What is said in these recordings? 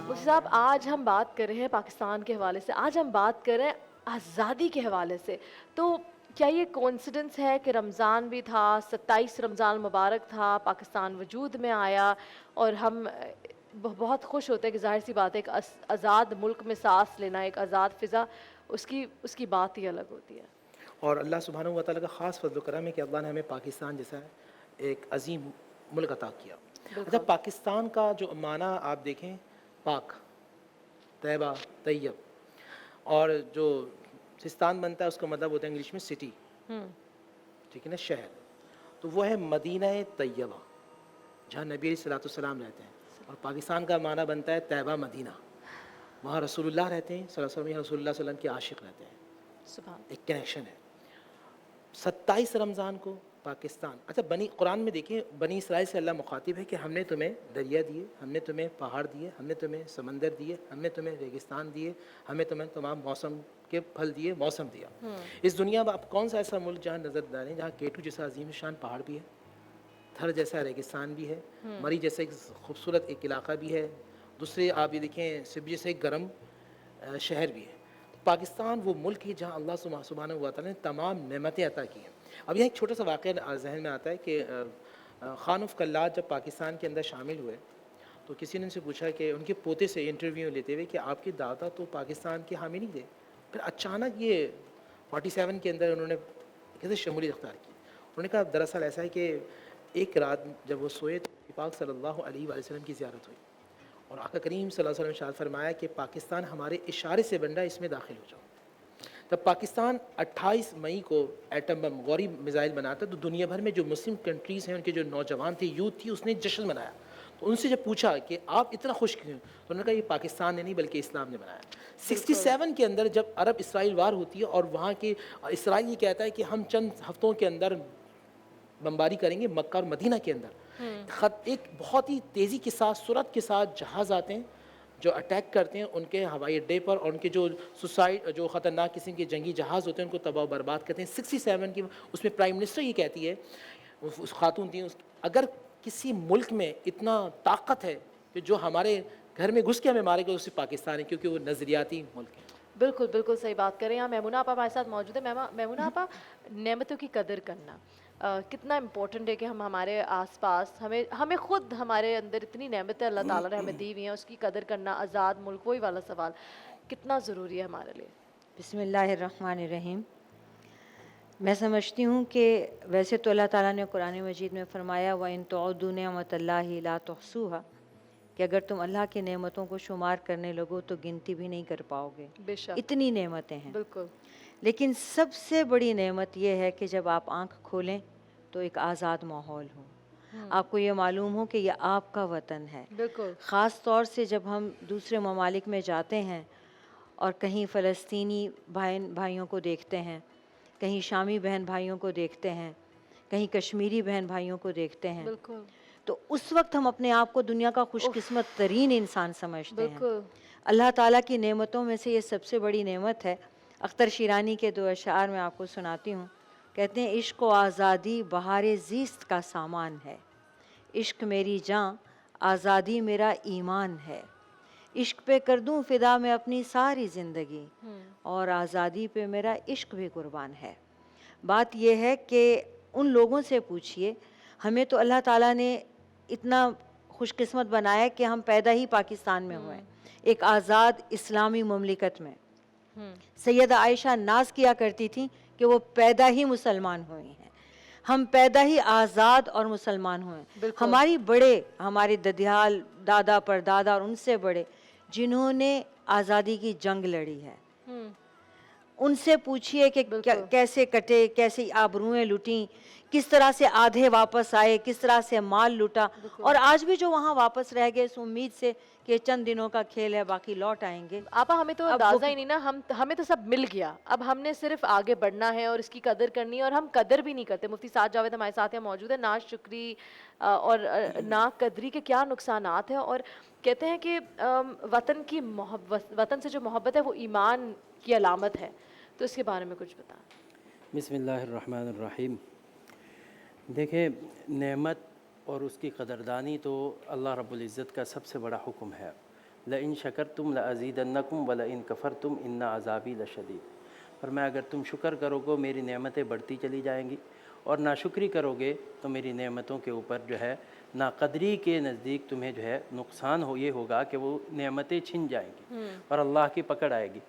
مفتی صاحب، آج ہم بات کر رہے ہیں پاکستان کے حوالے سے، آج ہم بات کر رہے ہیں آزادی کے حوالے سے. تو کیا یہ کوئنسیڈنس ہے کہ رمضان بھی تھا، 27 رمضان مبارک تھا، پاکستان وجود میں آیا، اور ہم بہت خوش ہوتے ہیں کہ ظاہر سی بات ہے ایک آزاد ملک میں سانس لینا، ایک آزاد فضا، اس کی بات ہی الگ ہوتی ہے. اور اللہ سبحانہ و تعالیٰ کا خاص فضل و کرم ہے کہ اللہ نے ہمیں پاکستان جیسا ایک عظیم ملک عطا کیا. اچھا، بالکل. پاکستان کا جو معنی آپ دیکھیں، پاک، طیبہ، طیب، اور جو سستان بنتا ہے اس کا مطلب ہوتا ہے انگلش میں سٹی، ٹھیک ہے نا، شہر. تو وہ ہے مدینہ طیبہ جہاں نبی علیہ الصلوۃ والسلام رہتے ہیں. اور پاکستان کا معنی بنتا ہے طیبہ مدینہ، وہاں رسول اللہ رہتے ہیں صلی اللہ علیہ وسلم، رسول اللہ صلی اللہ علیہ وسلم کے عاشق رہتے ہیں. سبحان. ایک کنیکشن ہے. 27 رمضان کو پاکستان، اچھا قرآن میں دیکھیں، بنی اسرائیل سے اللہ مخاطب ہے کہ ہم نے تمہیں دریا دیے، ہم نے تمہیں پہاڑ دیے، ہم نے تمہیں سمندر دیے، ہم نے تمہیں ریگستان دیے، ہمیں تمہیں تمام موسم کے پھل دیے، موسم دیا. اس دنیا میں آپ کون سا ایسا ملک جہاں نظر ڈالیں جہاں کیٹو جیسا عظیم شان پہاڑ بھی ہے، تھر جیسا ریگستان بھی ہے، مری جیسا ایک خوبصورت ایک علاقہ بھی ہے، دوسرے آپ یہ دیکھیں سب جیسے ایک گرم شہر بھی ہے. پاکستان وہ ملک ہے جہاں اللہ سبحانہ و تعالیٰ نے تمام نعمتیں عطا کی ہیں. اب یہاں ایک چھوٹا سا واقعہ ذہن میں آتا ہے کہ خان آف کلات جب پاکستان کے اندر شامل ہوئے تو کسی نے ان سے پوچھا کہ ان کے پوتے سے انٹرویو لیتے ہوئے کہ آپ کے دادا تو پاکستان کے حامی نہیں تھے، پھر اچانک یہ 47 کے اندر انہوں نے کیسے شمولیت اختیار کی. انہوں نے کہا دراصل ایسا ہے کہ ایک رات جب وہ سوئے تو پاک صلی اللہ علیہ وآلہ وسلم کی زیارت ہوئی، اور آقا کریم صلی اللہ علیہ وسلم نے ارشاد فرمایا کہ پاکستان ہمارے اشارے سے بن رہا ہے، اس میں داخل ہو جاؤ. تب پاکستان 28 مئی کو ایٹم بم غوری میزائل بناتا، تو دنیا بھر میں جو مسلم کنٹریز ہیں ان کے جو نوجوان تھے، یوتھ تھی، اس نے جشن منایا. تو ان سے جب پوچھا کہ آپ اتنا خوش کیوں، تو انہوں نے کہا یہ پاکستان نے نہیں بلکہ اسلام نے بنایا. 67 کے اندر جب عرب اسرائیل وار ہوتی ہے اور وہاں کے اسرائیل یہ کہتا ہے کہ ہم چند ہفتوں کے اندر بمباری کریں گے مکہ اور مدینہ کے اندر، ایک بہت ہی تیزی کے ساتھ، سرعت کے ساتھ جہاز آتے ہیں جو اٹیک کرتے ہیں ان کے ہوائی اڈے پر، اور ان کے جو خطرناک قسم کے جنگی جہاز ہوتے ہیں ان کو تباہ و برباد کرتے ہیں. 67 کی اس میں پرائم منسٹر یہ کہتی ہے، اس خاتون تھیں، اگر کسی ملک میں اتنا طاقت ہے کہ جو ہمارے گھر میں گھس کے ہمیں مارے گا، اس سے پاکستان ہے، کیونکہ وہ نظریاتی ملک ہے. بالکل بالکل صحیح بات کر رہے ہیں. یہاں میمونہ آپا ہمارے ساتھ موجود ہے. میمونہ آپا، نعمتوں کی قدر کرنا کتنا امپورٹنٹ ہے کہ ہم ہمارے آس پاس، ہمیں خود ہمارے اندر اتنی نعمتیں اللہ تعالیٰ نے ہمیں دی ہوئی ہیں، اس کی قدر کرنا، آزاد ملک، وہی والا سوال کتنا ضروری ہے ہمارے لیے. بسم اللہ الرحمن الرحیم. میں سمجھتی ہوں کہ ویسے تو اللہ تعالیٰ نے قرآن مجید میں فرمایا وَإِن تُعُدُّوا نِعْمَتَ اللَّهِ لَا تُحْصُوهَا، کہ اگر تم اللہ کی نعمتوں کو شمار کرنے لگو تو گنتی بھی نہیں کر پاؤ گے. بے شک. اتنی نعمتیں ہیں. بالکل. لیکن سب سے بڑی نعمت یہ ہے کہ جب آپ آنکھ کھولیں تو ایک آزاد ماحول ہو، آپ کو یہ معلوم ہو کہ یہ آپ کا وطن ہے. بالکل. خاص طور سے جب ہم دوسرے ممالک میں جاتے ہیں اور کہیں فلسطینی بھائیوں کو دیکھتے ہیں، کہیں شامی بہن بھائیوں کو دیکھتے ہیں، کہیں کشمیری بہن بھائیوں کو دیکھتے ہیں، بالکل. تو اس وقت ہم اپنے آپ کو دنیا کا خوش قسمت ترین انسان سمجھتے ہیں. بالکل. اللہ تعالیٰ کی نعمتوں میں سے یہ سب سے بڑی نعمت ہے. اختر شیرانی کے 2 اشعار میں آپ کو سناتی ہوں. کہتے ہیں عشق و آزادی بہار زیست کا سامان ہے، عشق میری جان آزادی میرا ایمان ہے، عشق پہ کر دوں فدا میں اپنی ساری زندگی، اور آزادی پہ میرا عشق بھی قربان ہے. بات یہ ہے کہ ان لوگوں سے پوچھئے، ہمیں تو اللہ تعالیٰ نے اتنا خوش قسمت بنایا کہ ہم پیدا ہی پاکستان میں ہوئے، ایک آزاد اسلامی مملکت میں. سیدہ عائشہ ناز کیا کرتی تھیں کہ وہ پیدا ہی مسلمان ہوئی ہیں. ہم پیدا ہی آزاد اور مسلمان ہوئے. ہماری بڑے، ہمارے ددیال، دادا پردادا اور ان سے بڑے جنہوں نے آزادی کی جنگ لڑی ہے، ان سے پوچھئے کہ کیسے کٹے، کیسے آبروئیں لٹیں، کس طرح سے آدھے واپس آئے، کس طرح سے مال لٹا، اور آج بھی جو وہاں واپس رہ گئے اس امید سے کہ چند دنوں کا کھیل ہے باقی لوٹ آئیں گے. آپا ہمیں تو اندازہ ہی نہیں نا، ہمیں تو سب مل گیا، اب ہم نے صرف آگے بڑھنا ہے اور اس کی قدر کرنی ہے، اور ہم قدر بھی نہیں کرتے. مفتی سعد جاوید ہمارے ساتھ ہیں، موجود ہے. نا شکری اور نا قدری کے کیا نقصانات ہیں، اور کہتے ہیں کہ وطن کی محبت، وطن سے جو محبت ہے وہ ایمان کی علامت ہے، تو اس کے بارے میں کچھ بتائیں. بسم اللہ الرحمن الرحیم. دیکھیں نعمت اور اس کی قدردانی تو اللہ رب العزت کا سب سے بڑا حکم ہے، لئن شکرتم لازیدنکم ولئن کفرتم ان عذابی لشدید۔ فرمایا اگر تم شکر کرو گے میری نعمتیں بڑھتی چلی جائیں گی، اور ناشکری کرو گے تو میری نعمتوں کے اوپر جو ہے ناقدری کے نزدیک تمہیں جو ہے نقصان یہ ہوگا کہ وہ نعمتیں چھن جائیں گی اور اللہ کی پکڑ آئے گی۔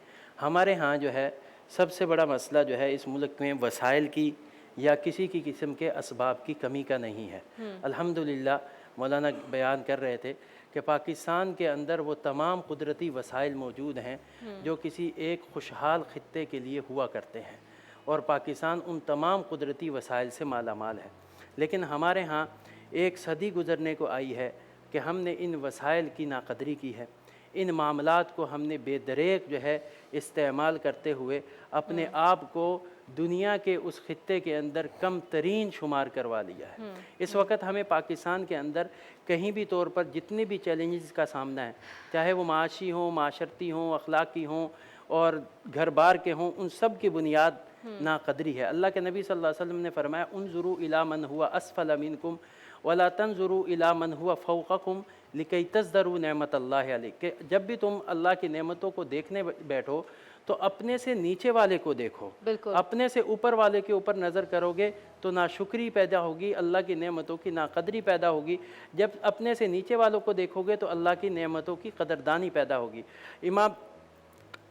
ہمارے ہاں جو ہے سب سے بڑا مسئلہ جو ہے اس ملک میں وسائل کی یا کسی کی قسم کے اسباب کی کمی کا نہیں ہے۔ الحمدللہ مولانا بیان کر رہے تھے کہ پاکستان کے اندر وہ تمام قدرتی وسائل موجود ہیں جو کسی ایک خوشحال خطے کے لیے ہوا کرتے ہیں، اور پاکستان ان تمام قدرتی وسائل سے مالا مال ہے۔ لیکن ہمارے ہاں ایک صدی گزرنے کو آئی ہے کہ ہم نے ان وسائل کی ناقدری کی ہے، ان معاملات کو ہم نے بے دریغ جو ہے استعمال کرتے ہوئے اپنے آپ کو دنیا کے اس خطے کے اندر کم ترین شمار کروا لیا ہے۔ اس وقت ہمیں پاکستان کے اندر کہیں بھی طور پر جتنے بھی چیلنجز کا سامنا ہے، چاہے وہ معاشی ہوں، معاشرتی ہوں، اخلاقی ہوں اور گھر بار کے ہوں، ان سب کی بنیاد ناقدری ہے۔ اللہ کے نبی صلی اللہ علیہ وسلم نے فرمایا انظروا الی من هو اسفل منکم ولا تنظروا الی من هو فوقکم لکی تزدروا نعمت اللہ علیکم، کہ جب بھی تم اللہ کی نعمتوں کو دیکھنے بیٹھو تو اپنے سے نیچے والے کو دیکھو، اپنے سے اوپر والے کے اوپر نظر کرو گے تو ناشکری پیدا ہوگی، اللہ کی نعمتوں کی ناقدری پیدا ہوگی۔ جب اپنے سے نیچے والوں کو دیکھو گے تو اللہ کی نعمتوں کی قدردانی پیدا ہوگی۔ امام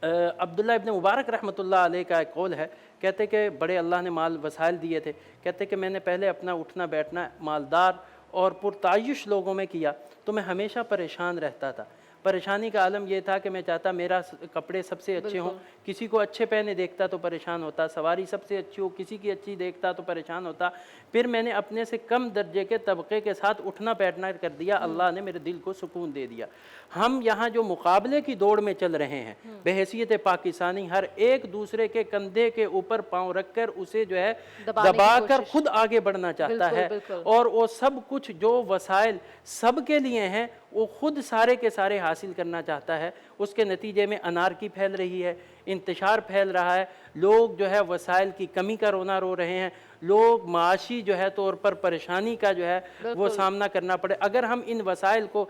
عبداللہ ابن مبارک رحمۃ اللہ علیہ کا ایک قول ہے، کہتے کہ بڑے اللہ نے مال وسائل دیے تھے، کہتے کہ میں نے پہلے اپنا اٹھنا بیٹھنا مالدار اور پرتعیش لوگوں میں کیا تو میں ہمیشہ پریشان رہتا تھا۔ پریشانی کا عالم یہ تھا کہ میں چاہتا میرا کپڑے سب سے اچھے ہوں، کسی کو اچھے پہنے دیکھتا تو پریشان ہوتا، سواری سب سے اچھی ہو کسی کی اچھی دیکھتا تو پریشان ہوتا۔ پھر میں نے اپنے سے کم درجے کے طبقے کے ساتھ اٹھنا بیٹھنا کر دیا، اللہ نے میرے دل کو سکون دے دیا۔ ہم یہاں جو مقابلے کی دوڑ میں چل رہے ہیں بحیثیت پاکستانی، ہر ایک دوسرے کے کندھے کے اوپر پاؤں رکھ کر اسے جو ہے دبا کر خود آگے بڑھنا چاہتا ہے، اور وہ سب کچھ جو وسائل سب کے لیے ہیں وہ خود سارے کے سارے حاصل کرنا چاہتا ہے۔ اس کے نتیجے میں انارکی پھیل رہی ہے، انتشار پھیل رہا ہے، لوگ جو ہے وسائل کی کمی کا رونا رو رہے ہیں، لوگ معاشی جو ہے طور پر پریشانی کا جو ہے وہ سامنا کرنا پڑے۔ اگر ہم ان وسائل کو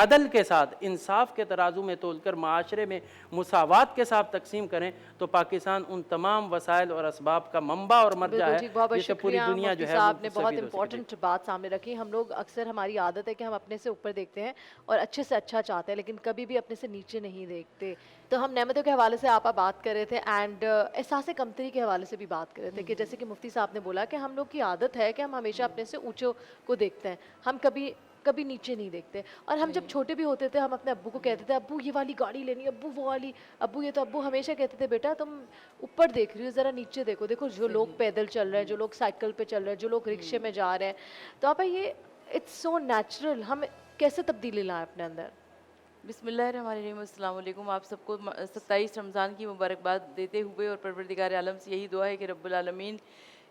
عدل کے ساتھ انصاف کے ترازو میں تول کر معاشرے میں مساوات کے ساتھ تقسیم کریں تو پاکستان ان تمام وسائل اور اسباب کا منبع اور مرجع ہے جس سے پوری دنیا جو ہے آپ نے بہت امپورٹنٹ بات سامنے رکھی۔ ہم لوگ اکثر ہماری عادت ہے کہ ہم اپنے سے اوپر دیکھتے ہیں اور اچھے سے اچھا چاہتے ہیں، لیکن کبھی بھی اپنے سے نیچے نہیں دیکھتے۔ تو ہم نعمتوں کے حوالے سے آپ بات کر رہے تھے اینڈ احساس کمتری کے حوالے سے بھی بات کر رہے تھے کہ جیسے کہ مفتی صاحب نے بولا کہ ہم لوگ کی عادت ہے کہ ہم ہمیشہ اپنے سے اونچوں کو دیکھتے ہیں، ہم کبھی نیچے نہیں دیکھتے۔ اور ہم جب چھوٹے بھی ہوتے تھے ہم اپنے ابو کو کہتے تھے ابو یہ والی گاڑی لینی، ابو وہ والی، ابو یہ، تو ابو ہمیشہ کہتے تھے بیٹا تم اوپر دیکھ رہی ہو، ذرا نیچے دیکھو، دیکھو جو لوگ پیدل چل رہے ہیں، جو لوگ سائیکل پہ چل رہے ہیں، جو لوگ رکشے میں جا رہے ہیں۔ تو آپ یہ اٹس سو نیچرل، ہم کیسے تبدیلی لائیں اپنے اندر؟ بسم اللہ الرحمن الرحیم، السلام علیکم۔ آپ سب کو 27 رمضان کی مبارکباد دیتے ہوئے اور پروردگار عالم سے یہی دعا ہے کہ رب العالمین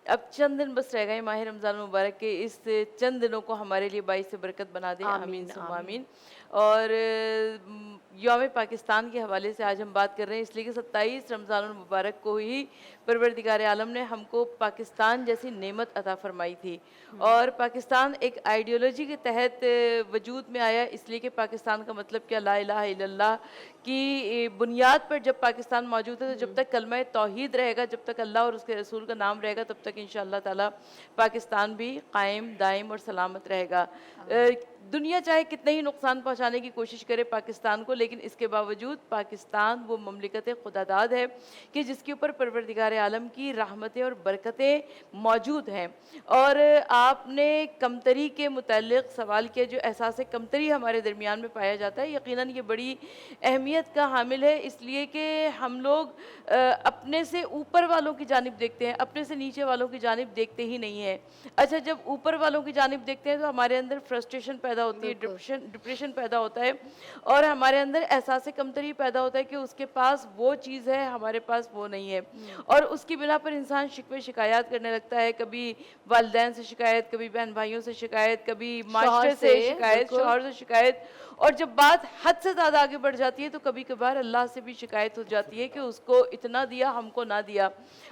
اب چند دن بس رہ گئے ماہ رمضان المبارک کے، اس چند دنوں کو ہمارے لیے باعث برکت بنا دیں، آمین ثم آمین۔ اور یوم پاکستان کے حوالے سے آج ہم بات کر رہے ہیں اس لیے کہ 27 رمضان المبارک کو ہی پروردگار عالم نے ہم کو پاکستان جیسی نعمت عطا فرمائی تھی، اور پاکستان ایک آئیڈیولوجی کے تحت وجود میں آیا، اس لیے کہ پاکستان کا مطلب کیا، لا الہ الا اللہ کی بنیاد پر جب پاکستان موجود ہے تو جب تک کلمہ توحید رہے گا، جب تک اللہ اور اس کے رسول کا نام رہے گا، تب تک انشاءاللہ تعالی پاکستان بھی قائم دائم اور سلامت رہے گا۔ دنیا چاہے کتنے ہی نقصان پہنچانے کی کوشش کرے پاکستان کو، لیکن اس کے باوجود پاکستان وہ مملکت خداداد ہے کہ جس کے اوپر پروردگار عالم کی رحمتیں اور برکتیں موجود ہیں۔ اور آپ نے کمتری کے متعلق سوال کیا، جو احساس کمتری ہمارے درمیان میں پایا جاتا ہے، یقیناً یہ بڑی اہمیت کا حامل ہے، اس لیے کہ ہم لوگ اپنے سے اوپر والوں کی جانب دیکھتے ہیں، اپنے سے نیچے والوں کی جانب دیکھتے ہی نہیں ہیں۔ اچھا، جب اوپر والوں کی جانب دیکھتے ہیں تو ہمارے اندر فرسٹریشن پیدا ہوتی ہے، ڈپریشن پیدا ہوتا ہے، اور ہمارے اندر احساس کمتری پیدا ہوتا ہے کہ اس کے پاس وہ چیز ہے ہمارے پاس وہ نہیں ہے، اور اس کی بنا پر انسان شکوے شکایات کرنے لگتا ہے، کبھی والدین سے شکایت، کبھی بہن بھائیوں سے شکایت، کبھی معاشرے سے شکایت، شوہر سے شکایت، اور جب بات حد سے زیادہ آگے بڑھ جاتی ہے تو کبھی کبھار اللہ سے بھی شکایت ہو جاتی ہے کہ اس کو اتنا دیا ہم کو نہ دیا،